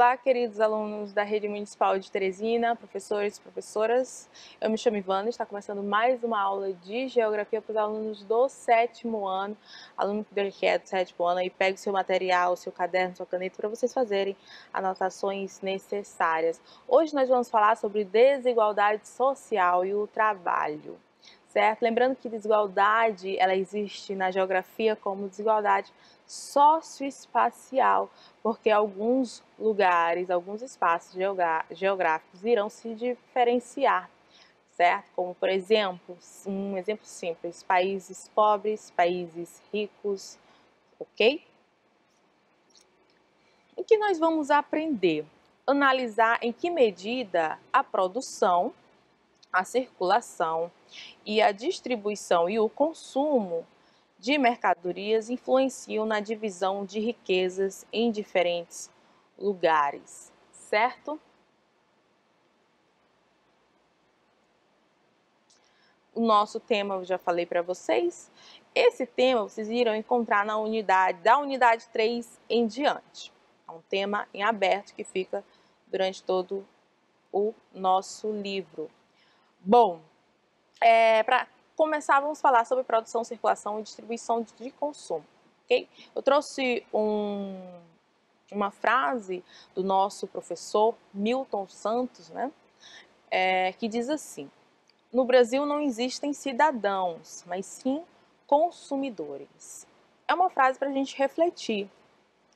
Olá, queridos alunos da Rede Municipal de Teresina, professores e professoras. Eu me chamo Ivana e está começando mais uma aula de Geografia para os alunos do 7º ano. Aluno que é do 7º ano, aí pega o seu material, o seu caderno, sua caneta para vocês fazerem anotações necessárias. Hoje nós vamos falar sobre desigualdade social e o trabalho, certo? Lembrando que desigualdade, ela existe na geografia como desigualdade socioespacial, porque alguns lugares, alguns espaços geográficos irão se diferenciar, certo? Como, por exemplo, um exemplo simples, países pobres, países ricos, ok? O que nós vamos aprender? Analisar em que medida a produção, a circulação e a distribuição e o consumo de mercadorias influenciam na divisão de riquezas em diferentes lugares, certo? O nosso tema eu já falei para vocês. Esse tema vocês irão encontrar na unidade, da unidade 3 em diante. É um tema em aberto que fica durante todo o nosso livro. Bom, para começar, vamos falar sobre produção, circulação e distribuição de consumo, ok? Eu trouxe uma frase do nosso professor Milton Santos, né? Que diz assim: no Brasil não existem cidadãos, mas sim consumidores. É uma frase para a gente refletir.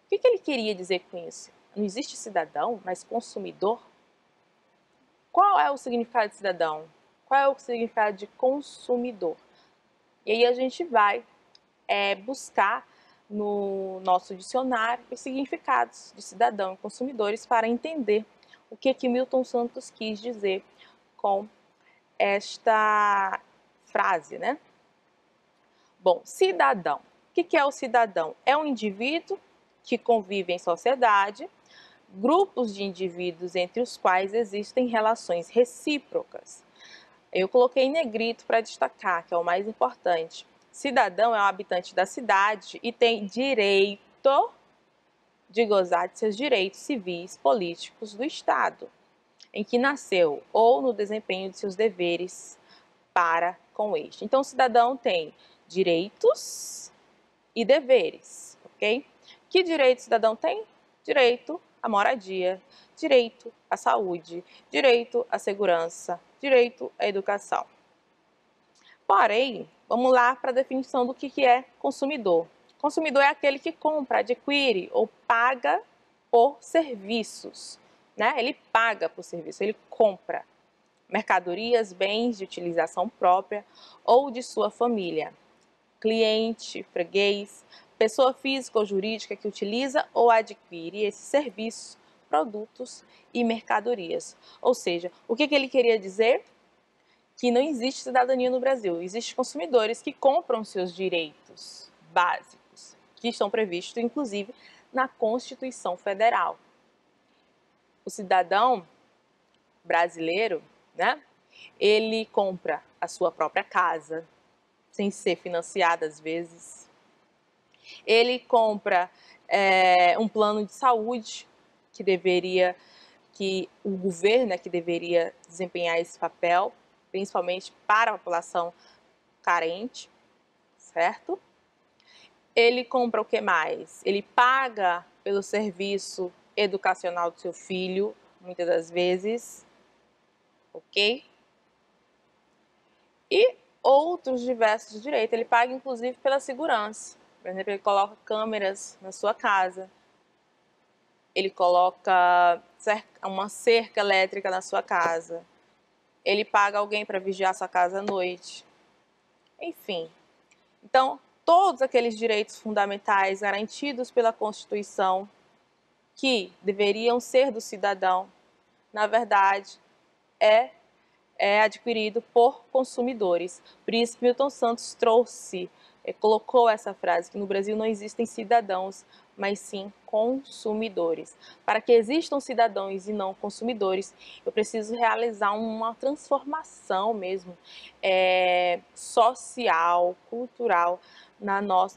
O que ele queria dizer com isso? Não existe cidadão, mas consumidor? Qual é o significado de cidadão? Qual é o significado de consumidor? E aí a gente vai buscar no nosso dicionário os significados de cidadão e consumidores para entender o que Milton Santos quis dizer com esta frase, né? Bom, cidadão. O que é o cidadão? É um indivíduo que convive em sociedade, grupos de indivíduos entre os quais existem relações recíprocas. Eu coloquei em negrito para destacar, que é o mais importante. Cidadão é um habitante da cidade e tem direito de gozar de seus direitos civis, políticos do Estado, em que nasceu, ou no desempenho de seus deveres para com este. Então, o cidadão tem direitos e deveres, ok? Que direito o cidadão tem? Direito à moradia, direito à saúde, direito à segurança, direito à educação. Porém, vamos lá para a definição do que é consumidor. Consumidor é aquele que compra, adquire ou paga por serviços, né? Ele paga por serviço, ele compra mercadorias, bens de utilização própria ou de sua família. Cliente, freguês, pessoa física ou jurídica que utiliza ou adquire esses serviços, produtos e mercadorias. Ou seja, o que ele queria dizer? Que não existe cidadania no Brasil. Existem consumidores que compram seus direitos básicos, que estão previstos, inclusive, na Constituição Federal. O cidadão brasileiro, né, ele compra a sua própria casa, sem ser financiada às vezes. Ele compra um plano de saúde que o governo que deveria desempenhar esse papel, principalmente para a população carente, certo? Ele compra o que mais? Ele paga pelo serviço educacional do seu filho, muitas das vezes, ok? E outros diversos direitos. Ele paga, inclusive, pela segurança. Por exemplo, ele coloca câmeras na sua casa, ele coloca uma cerca elétrica na sua casa, ele paga alguém para vigiar sua casa à noite. Enfim, então, todos aqueles direitos fundamentais garantidos pela Constituição que deveriam ser do cidadão, na verdade, é adquirido por consumidores. Por isso, Milton Santos colocou essa frase, que no Brasil não existem cidadãos, mas sim consumidores. Para que existam cidadãos e não consumidores, eu preciso realizar uma transformação mesmo social, cultural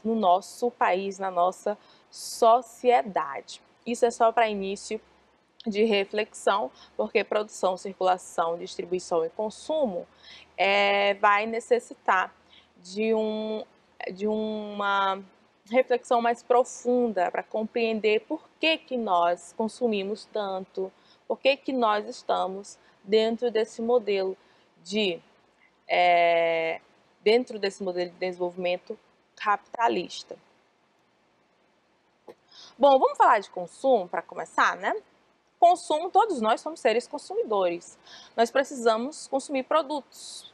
no nosso país, na nossa sociedade. Isso é só para início de reflexão, porque produção, circulação, distribuição e consumo vai necessitar de uma reflexão mais profunda para compreender por que nós consumimos tanto, por que nós estamos dentro desse modelo de de desenvolvimento capitalista. Bom, vamos falar de consumo para começar, né? Consumo, todos nós somos seres consumidores. Nós precisamos consumir produtos,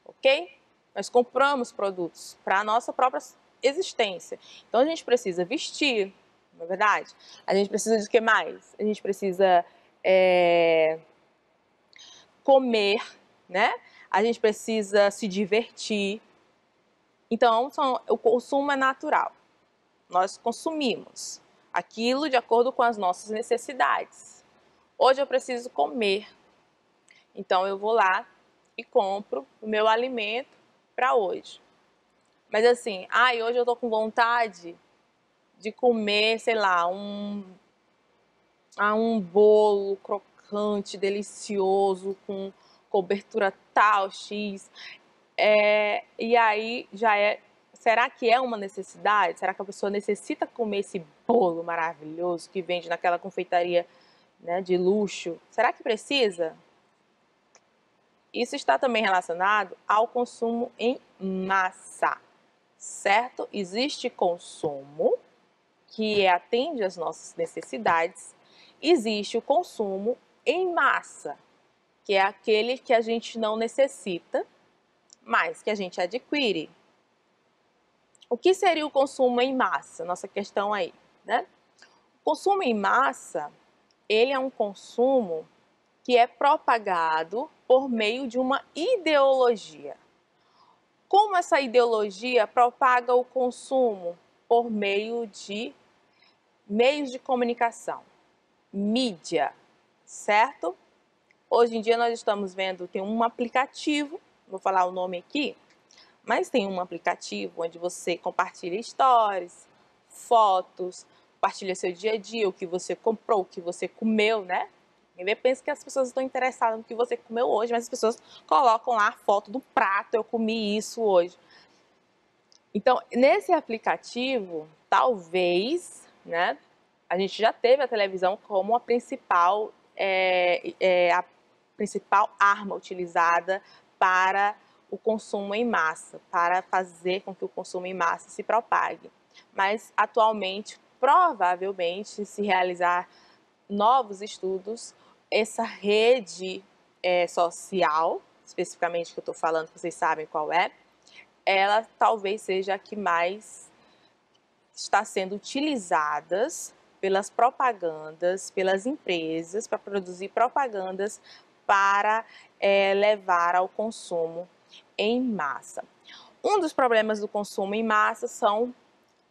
ok? Nós compramos produtos para a nossa própria existência. Então a gente precisa vestir, não é verdade? A gente precisa de que mais? A gente precisa comer, né? A gente precisa se divertir. Então o consumo é natural. Nós consumimos aquilo de acordo com as nossas necessidades. Hoje eu preciso comer, então eu vou lá e compro o meu alimento para hoje. Mas assim, hoje eu tô com vontade de comer, sei lá, um bolo crocante, delicioso, com cobertura tal, X. E aí será que é uma necessidade? Será que a pessoa necessita comer esse bolo maravilhoso que vende naquela confeitaria, né, de luxo? Será que precisa? Isso está também relacionado ao consumo em massa, certo? Existe consumo que atende às nossas necessidades, existe o consumo em massa, que é aquele que a gente não necessita, mas que a gente adquire. O que seria o consumo em massa? Nossa questão aí, né? O consumo em massa, ele é um consumo que é propagado por meio de uma ideologia. Como essa ideologia propaga o consumo? Por meio de meios de comunicação, mídia, certo? Hoje em dia nós estamos vendo, tem um aplicativo, vou falar o nome aqui, mas tem um aplicativo onde você compartilha stories, fotos, compartilha seu dia a dia, o que você comprou, o que você comeu, né? Eu penso que as pessoas estão interessadas no que você comeu hoje, mas as pessoas colocam lá a foto do prato, eu comi isso hoje. Então, nesse aplicativo, talvez, né, a gente já teve a televisão como a principal arma utilizada para o consumo em massa, para fazer com que o consumo em massa se propague. Mas, atualmente, provavelmente, se realizar novos estudos, essa rede social, especificamente que eu estou falando, que vocês sabem qual é, ela talvez seja a que mais está sendo utilizadas pelas propagandas, pelas empresas, para produzir propagandas para levar ao consumo em massa. Um dos problemas do consumo em massa são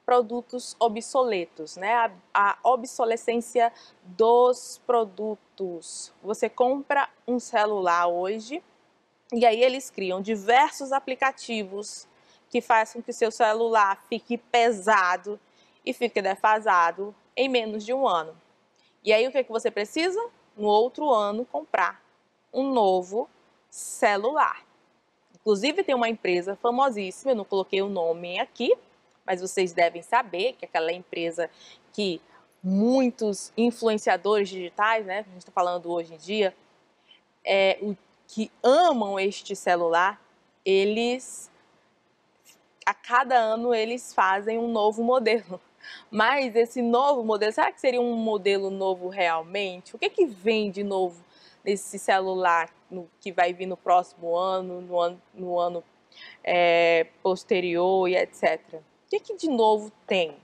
produtos obsoletos, né? A obsolescência dos produtos. Você compra um celular hoje e aí eles criam diversos aplicativos que fazem com que seu celular fique pesado e fique defasado em menos de um ano. E aí o que você precisa? No outro ano comprar um novo celular. Inclusive tem uma empresa famosíssima, eu não coloquei o nome aqui, mas vocês devem saber que aquela empresa que muitos influenciadores digitais, né, que a gente está falando hoje em dia, que amam este celular, a cada ano eles fazem um novo modelo. Mas esse novo modelo, será que seria um modelo novo realmente? O que vem de novo nesse celular que vai vir no próximo ano, no ano posterior e etc? O que de novo tem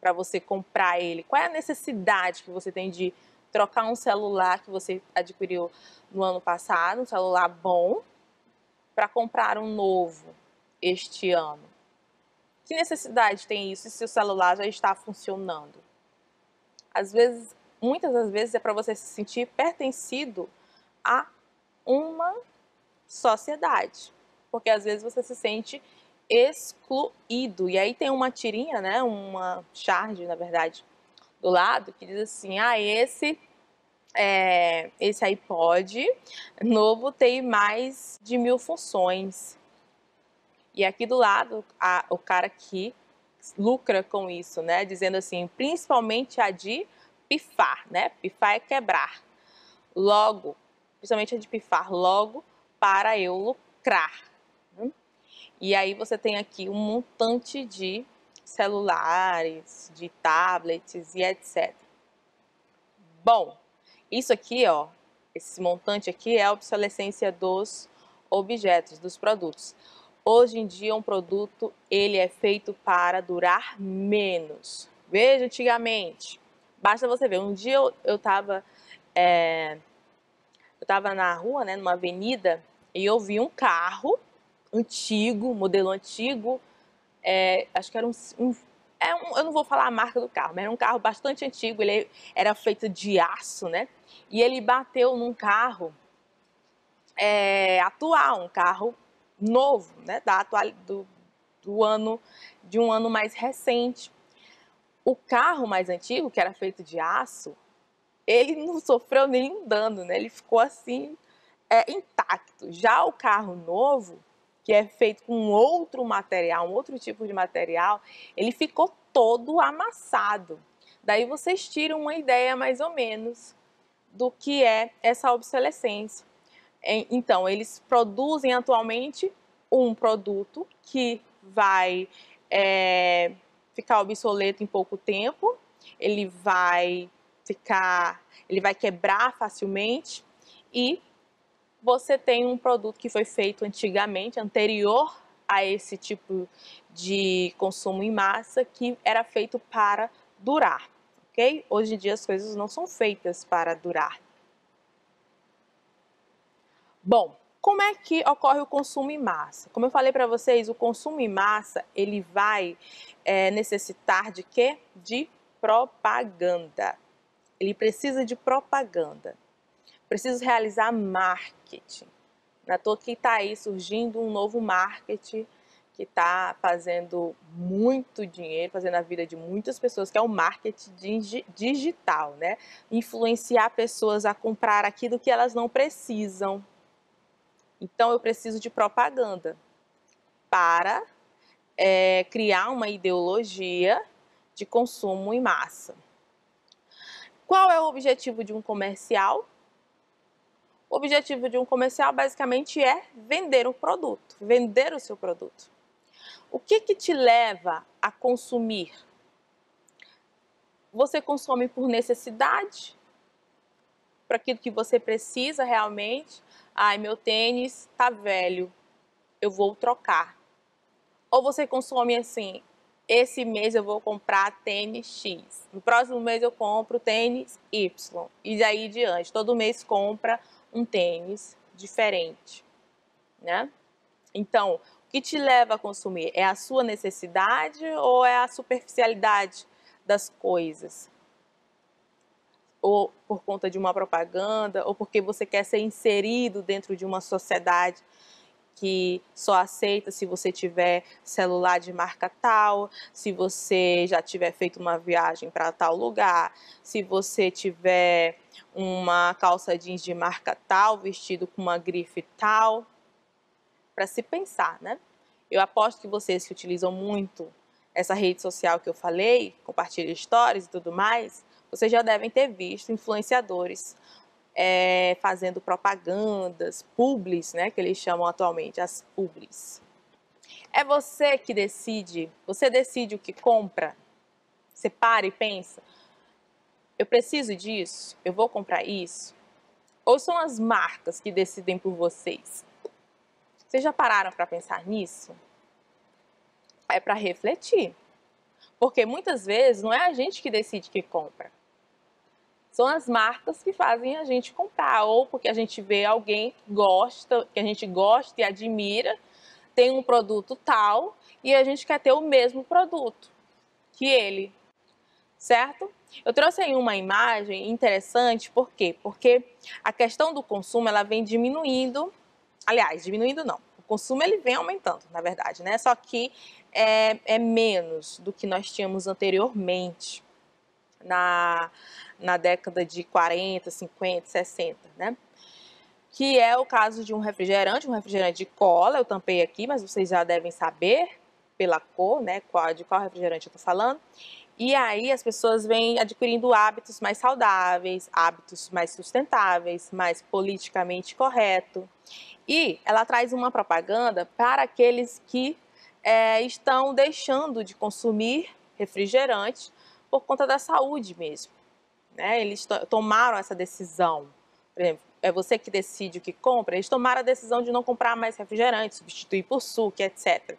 para você comprar ele? Qual é a necessidade que você tem de trocar um celular que você adquiriu no ano passado, um celular bom, para comprar um novo este ano? Que necessidade tem isso se o celular já está funcionando? Às vezes, muitas das vezes é para você se sentir pertencido a uma sociedade, porque às vezes você se sente excluído. E aí tem uma tirinha, né, uma charge, na verdade, do lado, que diz assim, esse esse iPod novo tem mais de 1000 funções. E aqui do lado, o cara que lucra com isso, né? Dizendo assim, principalmente a de pifar, né? Pifar é quebrar. Logo, principalmente a de pifar, logo para eu lucrar. E aí você tem aqui um montante de celulares, de tablets e etc. Bom, isso aqui, ó, esse montante aqui é a obsolescência dos objetos, dos produtos. Hoje em dia, um produto, ele é feito para durar menos. Veja, antigamente, basta você ver, um dia eu estava na rua, né, numa avenida, e eu vi um carro antigo, modelo antigo, acho que era eu não vou falar a marca do carro, mas era um carro bastante antigo, ele era feito de aço, né? E ele bateu num carro atual, um carro novo, né? De um ano mais recente. O carro mais antigo, que era feito de aço, ele não sofreu nenhum dano, né? Ele ficou assim, intacto. Já o carro novo, que é feito com outro material, um outro tipo de material, ele ficou todo amassado. Daí vocês tiram uma ideia mais ou menos do que é essa obsolescência. Então, eles produzem atualmente um produto que vai ficar obsoleto em pouco tempo, ele vai quebrar facilmente e você tem um produto que foi feito antigamente, anterior a esse tipo de consumo em massa, que era feito para durar, ok? Hoje em dia as coisas não são feitas para durar. Bom, como é que ocorre o consumo em massa? Como eu falei para vocês, o consumo em massa, ele vai necessitar de quê? De propaganda. Ele precisa de propaganda. Precisa realizar marketing. Não é à toa que está aí surgindo um novo marketing que está fazendo muito dinheiro, fazendo a vida de muitas pessoas, que é o marketing digital, né? Influenciar pessoas a comprar aquilo que elas não precisam. Então, eu preciso de propaganda para criar uma ideologia de consumo em massa. Qual é o objetivo de um comercial? O objetivo de um comercial basicamente é vender um produto, vender o seu produto. O que te leva a consumir? Você consome por necessidade? Para aquilo que você precisa realmente? Ai, meu tênis tá velho, eu vou trocar. Ou você consome assim, esse mês eu vou comprar tênis X, no próximo mês eu compro tênis Y, e daí diante, todo mês compra um tênis diferente, né? Então, o que te leva a consumir? É a sua necessidade ou é a superficialidade das coisas? Ou por conta de uma propaganda, ou porque você quer ser inserido dentro de uma sociedade que só aceita se você tiver celular de marca tal, se você já tiver feito uma viagem para tal lugar, se você tiver uma calça jeans de marca tal, vestido com uma grife tal, para se pensar, né? Eu aposto que vocês que utilizam muito essa rede social que eu falei, compartilham stories e tudo mais, vocês já devem ter visto influenciadores fazendo propagandas, publis, né, que eles chamam atualmente, as publis. É você que decide, você decide o que compra? Você para e pensa, eu preciso disso? Eu vou comprar isso? Ou são as marcas que decidem por vocês? Vocês já pararam para pensar nisso? É para refletir. Porque muitas vezes não é a gente que decide que compra. São as marcas que fazem a gente comprar, ou porque a gente vê alguém que a gente gosta e admira, tem um produto tal e a gente quer ter o mesmo produto que ele, certo? Eu trouxe aí uma imagem interessante, por quê? Porque a questão do consumo, ela vem diminuindo, aliás, diminuindo não, o consumo ele vem aumentando, na verdade, né? Só que é menos do que nós tínhamos anteriormente. na década de 40, 50, 60, né? Que é o caso de um refrigerante de cola, eu tampei aqui, mas vocês já devem saber pela cor, né, de qual refrigerante eu tô falando. E aí as pessoas vêm adquirindo hábitos mais saudáveis, hábitos mais sustentáveis, mais politicamente correto. E ela traz uma propaganda para aqueles que estão deixando de consumir refrigerante por conta da saúde mesmo, né? Eles tomaram essa decisão. Por exemplo, é você que decide o que compra, eles tomaram a decisão de não comprar mais refrigerante, substituir por suco, etc.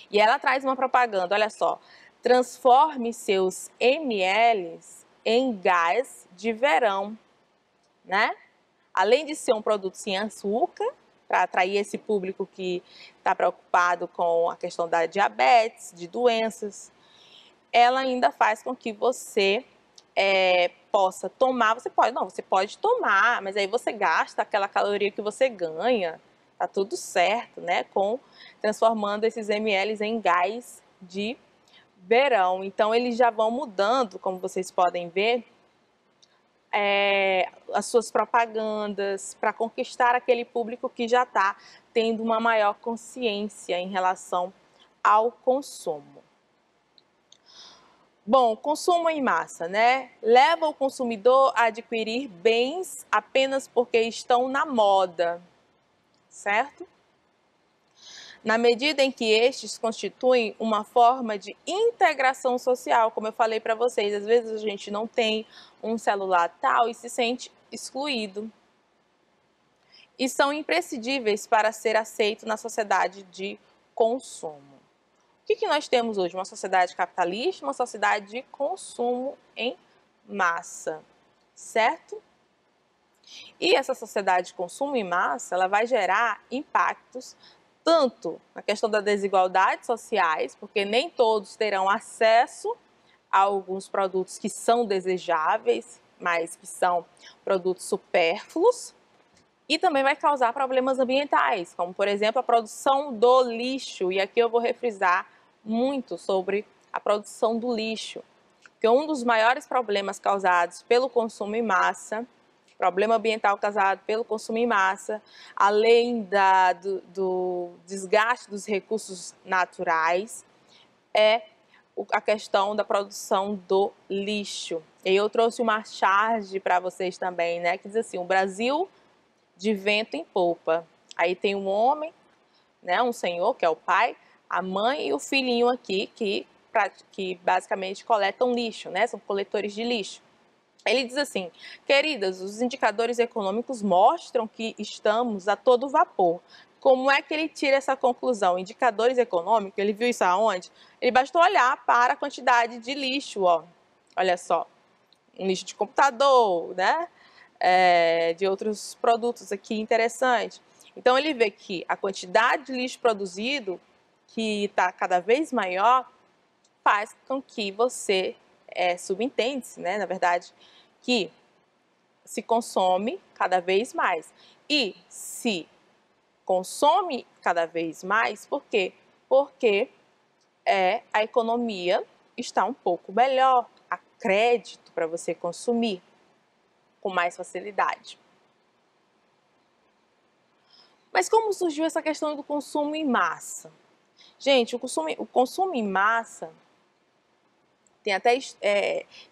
E ela traz uma propaganda, olha só, transforme seus mLs em gás de verão, né? Além de ser um produto sem açúcar, para atrair esse público que está preocupado com a questão da diabetes, de doenças, ela ainda faz com que você possa tomar, você pode tomar, mas aí você gasta aquela caloria que você ganha, tá tudo certo, né? Transformando esses mLs em gás de verão. Então eles já vão mudando, como vocês podem ver, as suas propagandas para conquistar aquele público que já está tendo uma maior consciência em relação ao consumo. Bom, consumo em massa, né? Leva o consumidor a adquirir bens apenas porque estão na moda, certo? Na medida em que estes constituem uma forma de integração social, como eu falei para vocês, às vezes a gente não tem um celular tal e se sente excluído. E são imprescindíveis para ser aceito na sociedade de consumo. O que nós temos hoje? Uma sociedade capitalista, uma sociedade de consumo em massa, certo? E essa sociedade de consumo em massa, ela vai gerar impactos tanto na questão das desigualdades sociais, porque nem todos terão acesso a alguns produtos que são desejáveis, mas que são produtos supérfluos, e também vai causar problemas ambientais, como por exemplo a produção do lixo, e aqui eu vou refrisar muito sobre a produção do lixo, porque um dos maiores problemas causados pelo consumo em massa, problema ambiental causado pelo consumo em massa, além do desgaste dos recursos naturais, é a questão da produção do lixo. E eu trouxe uma charge para vocês também, né, que diz assim, o Brasil de vento em polpa. Aí tem um homem, né, um senhor, que é o pai, a mãe e o filhinho aqui, que basicamente coletam lixo, né, são coletores de lixo. Ele diz assim, queridas, os indicadores econômicos mostram que estamos a todo vapor. Como é que ele tira essa conclusão? Indicadores econômicos, ele viu isso aonde? Ele bastou olhar para a quantidade de lixo, ó. Olha só, um lixo de computador, né? De outros produtos aqui interessantes. Então ele vê que a quantidade de lixo produzido, que está cada vez maior, faz com que você subentende-se, né? Na verdade, que se consome cada vez mais. E se consome cada vez mais, por quê? Porque a economia está um pouco melhor, há crédito para você consumir com mais facilidade. Mas como surgiu essa questão do consumo em massa? Gente, o consumo em massa, tem até,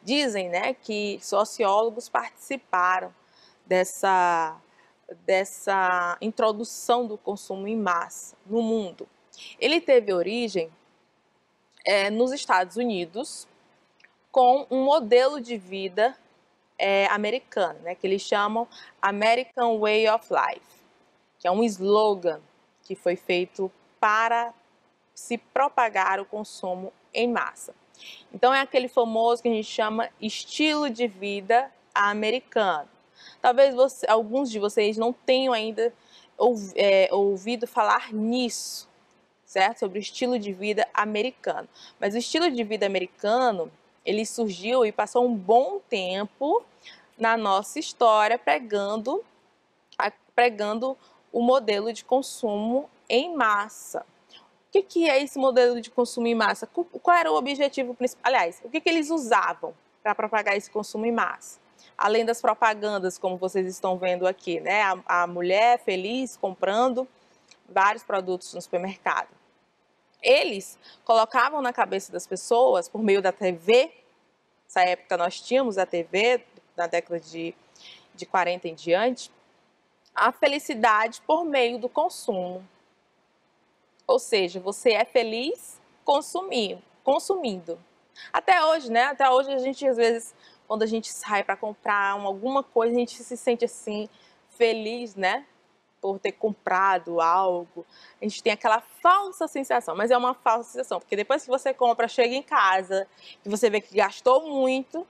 dizem, né, que sociólogos participaram dessa introdução do consumo em massa no mundo. Ele teve origem nos Estados Unidos com um modelo de vida americano, né, que eles chamam American Way of Life, que é um slogan que foi feito para se propagar o consumo em massa. Então é aquele famoso que a gente chama estilo de vida americano. Talvez alguns de vocês não tenham ainda ouvido falar nisso, certo? Sobre o estilo de vida americano. Mas o estilo de vida americano, ele surgiu e passou um bom tempo na nossa história pregando o modelo de consumo em massa. O que é esse modelo de consumo em massa? Qual era o objetivo principal? Aliás, o que eles usavam para propagar esse consumo em massa. Além das propagandas, como vocês estão vendo aqui, né? A mulher feliz comprando vários produtos no supermercado. Eles colocavam na cabeça das pessoas, por meio da TV, nessa época nós tínhamos a TV, na década de 40 em diante, a felicidade por meio do consumo. Ou seja, você é feliz consumindo. Até hoje, né? Até hoje a gente, às vezes, quando a gente sai para comprar alguma coisa, a gente se sente assim, feliz, né? Por ter comprado algo. A gente tem aquela falsa sensação, mas é uma falsa sensação, porque depois que você compra, chega em casa, e você vê que gastou muito,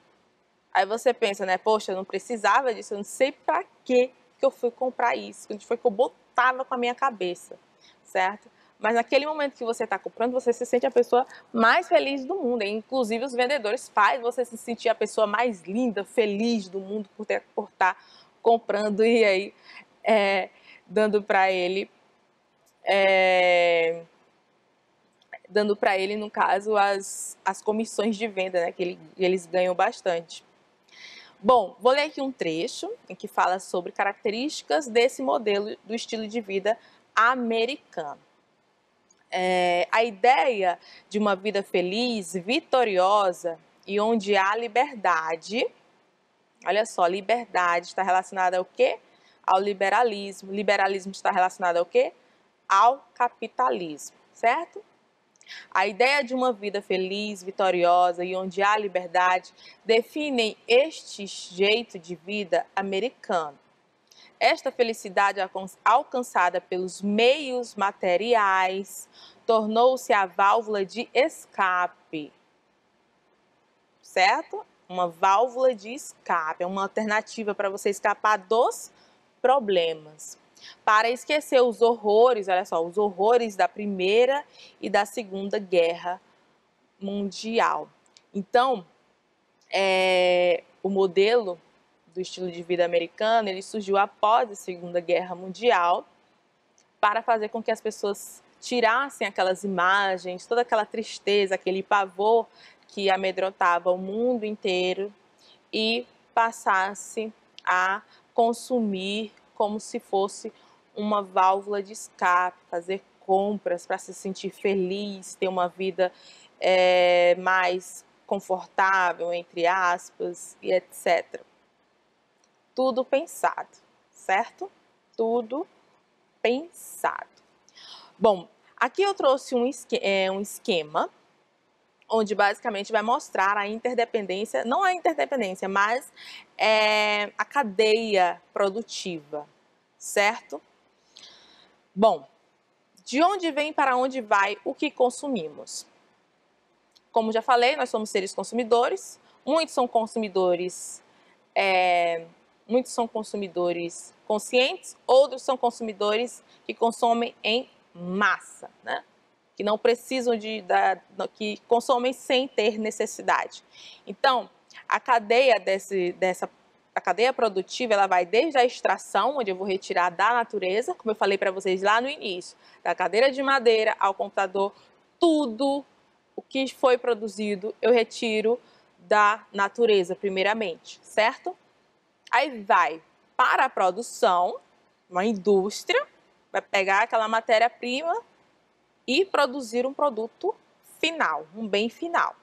aí você pensa, né? Poxa, eu não precisava disso, eu não sei para que eu fui comprar isso, onde foi que eu botava com a minha cabeça, certo? Mas naquele momento que você está comprando, você se sente a pessoa mais feliz do mundo. E, inclusive, os vendedores fazem você se sentir a pessoa mais linda, feliz do mundo por estar comprando e aí dando para ele, no caso, as comissões de venda, né, que eles ganham bastante. Bom, vou ler aqui um trecho em que fala sobre características desse modelo do estilo de vida americano. A ideia de uma vida feliz, vitoriosa e onde há liberdade, olha só, liberdade está relacionada ao quê? Ao liberalismo. Liberalismo está relacionado ao quê? Ao capitalismo, certo? A ideia de uma vida feliz, vitoriosa e onde há liberdade definem este jeito de vida americano. Esta felicidade alcançada pelos meios materiais tornou-se a válvula de escape, certo? Uma válvula de escape, é uma alternativa para você escapar dos problemas. Para esquecer os horrores, olha só, os horrores da Primeira e da Segunda Guerra Mundial. Então, o modelo do estilo de vida americano, ele surgiu após a Segunda Guerra Mundial para fazer com que as pessoas tirassem aquelas imagens, toda aquela tristeza, aquele pavor que amedrontava o mundo inteiro e passasse a consumir como se fosse uma válvula de escape, fazer compras para se sentir feliz, ter uma vida mais confortável, entre aspas, e etc. Tudo pensado, certo? Tudo pensado. Bom, aqui eu trouxe um esquema onde basicamente vai mostrar a interdependência, não a interdependência, mas a cadeia produtiva, certo? Bom, de onde vem para onde vai o que consumimos? Como já falei, nós somos seres consumidores, muitos são consumidores conscientes, outros são consumidores que consomem em massa, né? Que não precisam que consomem sem ter necessidade. Então, a cadeia a cadeia produtiva, ela vai desde a extração, onde eu vou retirar da natureza, como eu falei para vocês lá no início, da cadeira de madeira ao computador, tudo o que foi produzido eu retiro da natureza primeiramente, certo? Aí vai para a produção, uma indústria, vai pegar aquela matéria-prima e produzir um produto final, um bem final.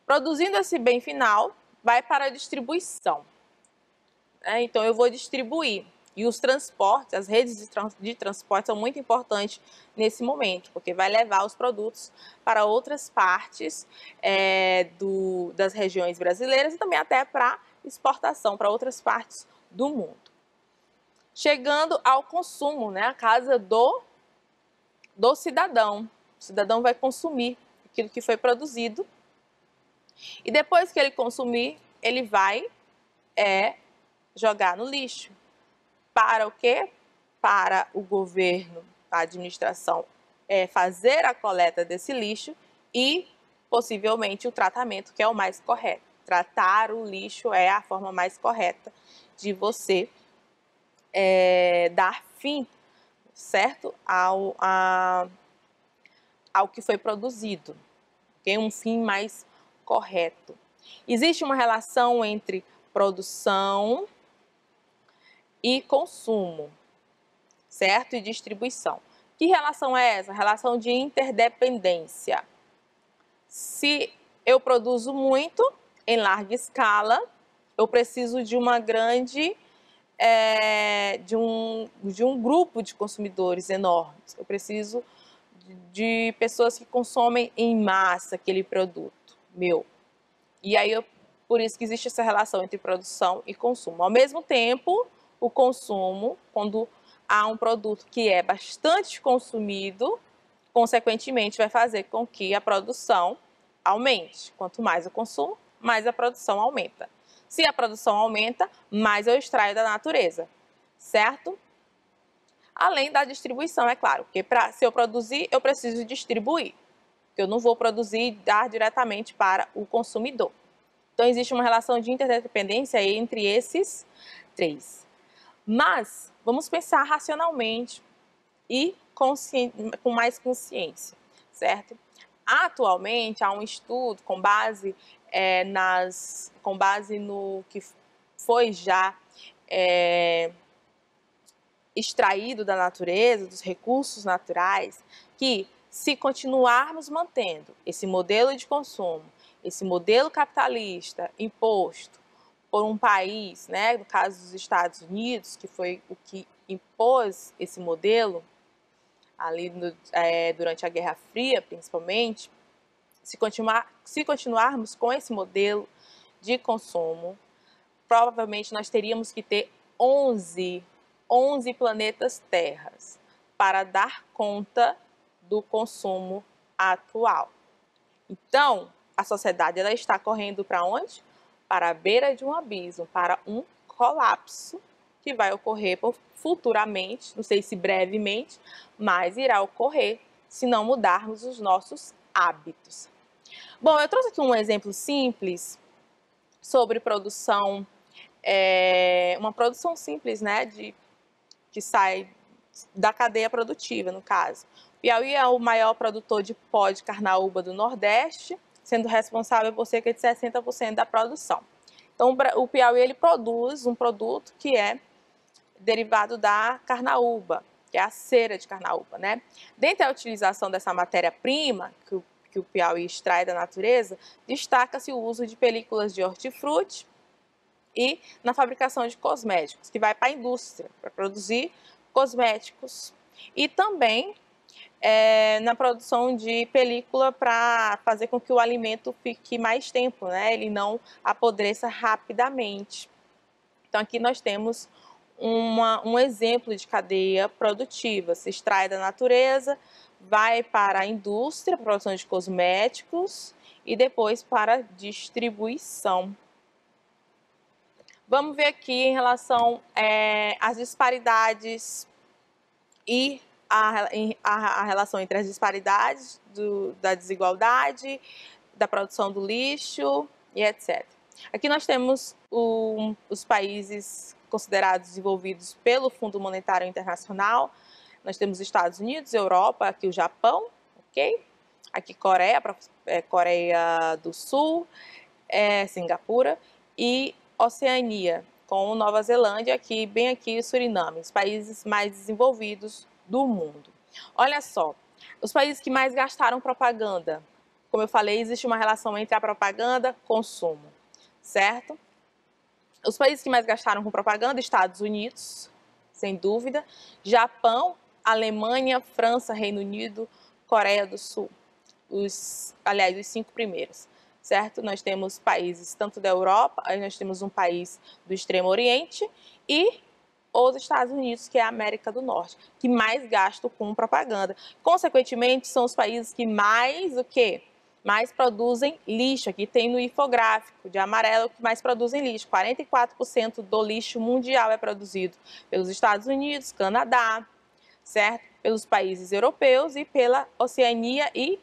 Produzindo esse bem final, vai para a distribuição. Então, eu vou distribuir. E os transportes, as redes de transporte são muito importantes nesse momento, porque vai levar os produtos para outras partes das regiões brasileiras e também até para exportação para outras partes do mundo. Chegando ao consumo, né? A casa do cidadão. O cidadão vai consumir aquilo que foi produzido e depois que ele consumir, ele vai jogar no lixo. Para o quê? Para o governo, a administração, fazer a coleta desse lixo e, possivelmente, o tratamento, que é o mais correto. Tratar o lixo é a forma mais correta de você dar fim, certo? Ao que foi produzido. Okay? Um fim mais correto. Existe uma relação entre produção e consumo, certo? E distribuição. Que relação é essa? Relação de interdependência. Se eu produzo muito, em larga escala, eu preciso de uma grande, de um grupo de consumidores enormes. Eu preciso de pessoas que consomem em massa aquele produto meu. E aí, por isso que existe essa relação entre produção e consumo. Ao mesmo tempo, o consumo, quando há um produto que é bastante consumido, consequentemente vai fazer com que a produção aumente. Quanto mais eu consumo, mais a produção aumenta. Se a produção aumenta, mais eu extraio da natureza, certo? Além da distribuição, é claro, porque se eu produzir, eu preciso distribuir. Porque eu não vou produzir e dar diretamente para o consumidor. Então, existe uma relação de interdependência entre esses três. Mas, vamos pensar racionalmente e com mais consciência, certo? Atualmente, há um estudo com base, no que foi já extraído da natureza, dos recursos naturais, que se continuarmos mantendo esse modelo de consumo, esse modelo capitalista imposto por um país, né, no caso dos Estados Unidos, que foi o que impôs esse modelo, ali durante a Guerra Fria, principalmente, se continuarmos com esse modelo de consumo, provavelmente nós teríamos que ter 11 planetas Terras para dar conta do consumo atual. Então, a sociedade ela está correndo para onde? Para a beira de um abismo, para um colapso que vai ocorrer futuramente, não sei se brevemente, mas irá ocorrer se não mudarmos os nossos hábitos. Bom, eu trouxe aqui um exemplo simples sobre produção, uma produção simples, né, que sai da cadeia produtiva, no caso. Piauí é o maior produtor de pó de carnaúba do Nordeste, sendo responsável por cerca de 60% da produção. Então, o Piauí ele produz um produto que é derivado da carnaúba, que é a cera de carnaúba, né? Dentre a utilização dessa matéria-prima que o Piauí extrai da natureza, destaca-se o uso de películas de hortifruti e na fabricação de cosméticos, que vai para a indústria, para produzir cosméticos. E também na produção de película para fazer com que o alimento fique mais tempo, né? Ele não apodreça rapidamente. Então, aqui nós temos um exemplo de cadeia produtiva. Se extrai da natureza, vai para a indústria, produção de cosméticos e depois para distribuição. Vamos ver aqui em relação às disparidades e a relação entre as disparidades da desigualdade, da produção do lixo e etc. Aqui nós temos os países considerados desenvolvidos pelo Fundo Monetário Internacional. Nós temos Estados Unidos, Europa, aqui o Japão, ok? Aqui Coreia do Sul, Singapura e Oceania, com Nova Zelândia, bem aqui Suriname, os países mais desenvolvidos do mundo. Olha só, os países que mais gastaram propaganda, como eu falei, existe uma relação entre a propaganda e consumo, certo? Os países que mais gastaram com propaganda, Estados Unidos, sem dúvida, Japão, Alemanha, França, Reino Unido, Coreia do Sul, os 5 primeiros, certo? Nós temos países tanto da Europa, aí nós temos um país do Extremo Oriente e os Estados Unidos, que é a América do Norte, que mais gastam com propaganda. Consequentemente, são os países que mais mais produzem lixo. Aqui tem no infográfico de amarelo que mais produzem lixo. 44% do lixo mundial é produzido pelos Estados Unidos, Canadá, certo? Pelos países europeus e pela Oceania e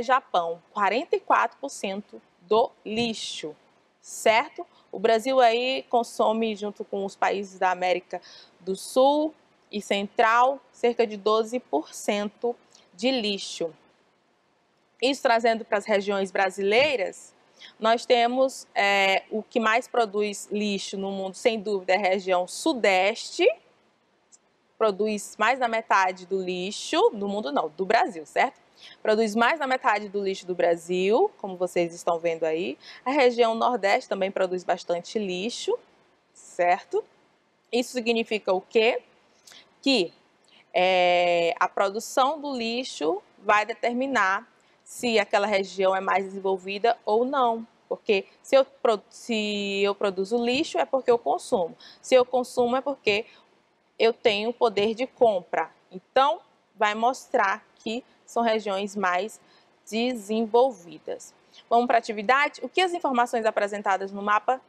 Japão. 44% do lixo, certo? O Brasil aí consome, junto com os países da América do Sul e Central, cerca de 12% de lixo. Isso trazendo para as regiões brasileiras, nós temos o que mais produz lixo no mundo, sem dúvida, é a região sudeste, produz mais da metade do lixo, do mundo não, do Brasil, certo? Produz mais da metade do lixo do Brasil, como vocês estão vendo aí. A região nordeste também produz bastante lixo, certo? Isso significa o quê? Que a produção do lixo vai determinar se aquela região é mais desenvolvida ou não. Porque se eu produzo lixo é porque eu consumo. Se eu consumo é porque eu tenho poder de compra. Então, vai mostrar que são regiões mais desenvolvidas. Vamos para a atividade? O que as informações apresentadas no mapa,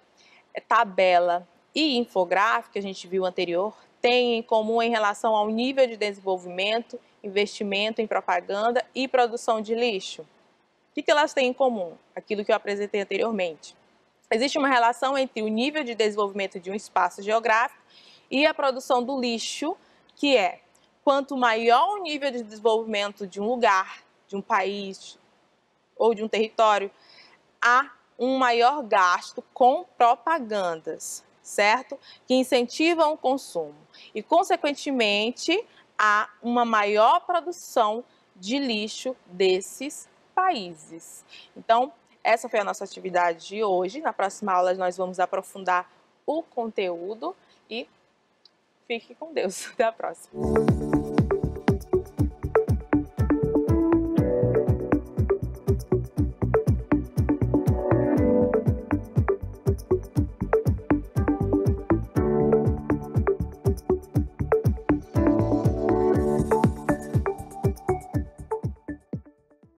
tabela e infográfico, que a gente viu anterior, têm em comum em relação ao nível de desenvolvimento, investimento em propaganda e produção de lixo? O que elas têm em comum? Aquilo que eu apresentei anteriormente. Existe uma relação entre o nível de desenvolvimento de um espaço geográfico e a produção do lixo, que é quanto maior o nível de desenvolvimento de um lugar, de um país ou de um território, há um maior gasto com propagandas, certo? Que incentivam o consumo e, consequentemente, há uma maior produção de lixo desses países. Então, essa foi a nossa atividade de hoje. Na próxima aula nós vamos aprofundar o conteúdo e fique com Deus. Até a próxima.